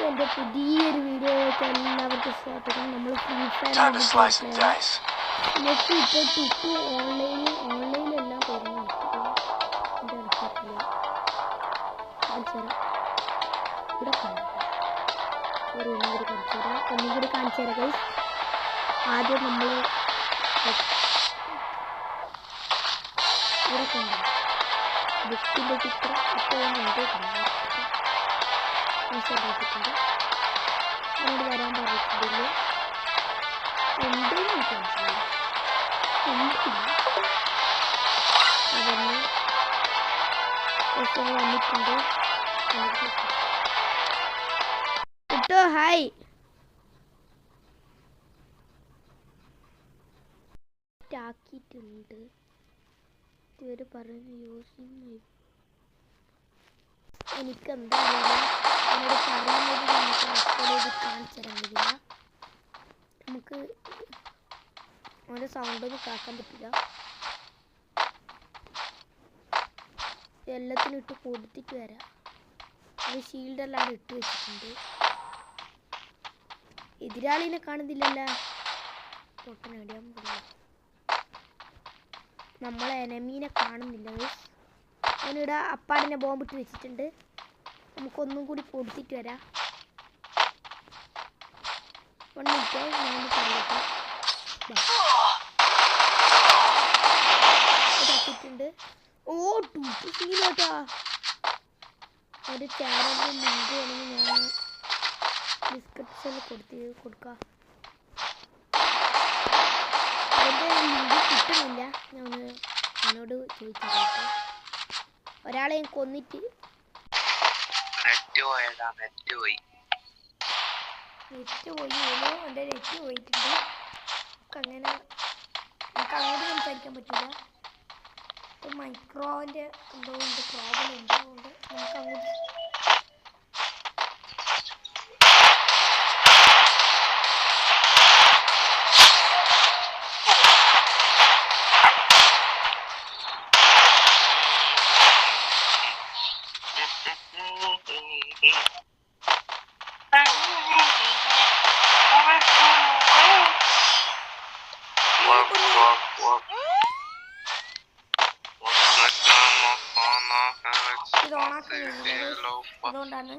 എൻ്റെ പുതിയൊരു വീഡിയോയിലേക്ക് എല്ലാവർക്കും സ്വാഗതം. നമ്മൾ ഫ്രീ ഫയർ നമുക്ക് ഇപ്പോൾ ടുട്ടു ഓൺലൈനിലെല്ലാം തുറന്നു എൻ്റെ അടുത്തില്ല ഇവിടെ ഒന്നുകൂടി കാണിച്ചു തരാം ഗൈസ്. ആദ്യം നമ്മൾ ഇവിടെ കണ്ടു ബുക്കിൻ്റെ ചിത്രം ഇപ്പോൾ എന്തോ മനസ്സിലാക്കിയിട്ടുണ്ട്. എന്നോട് വരാൻ പറഞ്ഞിട്ടില്ല എന്തെങ്കിലും മനസ്സിലായി അതൊന്ന് വന്നിട്ടുണ്ട്. കേട്ടോ ഹായ് ആക്കിയിട്ടുണ്ട്. ഇതുവരെ പറയുന്ന യൂസിങ് എനിക്ക് എന്താ എന്നോട് പറയുന്നത് നമുക്ക് റെക്കോർഡ് കാണിച്ചു തരാൻ പറ്റില്ല. നമുക്ക് അവൻ്റെ സൗണ്ടൊന്നും കേൾക്കാൻ പറ്റില്ല. എല്ലാത്തിനും ഇട്ട് കൊടുത്തിട്ട് വരാം. അത് ഷീൽഡെല്ലാം ഇട്ട് വെച്ചിട്ടുണ്ട്. എതിരാളിനെ കാണുന്നില്ലല്ലോ. പൊട്ടനടിയാൻ പോകില്ല. നമ്മളെ എനമീനെ കാണുന്നില്ല. ഞാനിവിടെ അപ്പാടിനെ ബോംബിട്ട് വെച്ചിട്ടുണ്ട്. നമുക്കൊന്നും കൂടി കൊടുത്തിട്ട് വരാം. വന്നിട്ട് ഞാൻ പറയട്ടെ ഇതാക്കിയിട്ടുണ്ട്. ഓ ടൂപ്പ് സീനോട്ടാ. ഒരു ചാനലിൻ്റെ ലിങ്ക് വേണമെങ്കിൽ ഞാൻ ഡിസ്ക്രിപ്ഷനിൽ കൊടുക്കാം. അതിൻ്റെ ലിങ്ക് കിട്ടുന്നില്ല. ഞാനോട് ചോദിച്ചറിയട്ടെ. ഒരാളെ ഞാൻ കൊന്നിട്ട് നെറ്റ് പോയി എൻ്റെ നെറ്റ് പോയിട്ടുണ്ട്. നമുക്ക് അങ്ങോട്ട് സംസാരിക്കാൻ പറ്റില്ല. മൈക്രോൻ്റെ എന്തോ ഉണ്ട് പ്രോബ്ലം ഉണ്ട്. അതുകൊണ്ട് നമുക്ക് അങ്ങോട്ട് അതുകൊണ്ടാണ്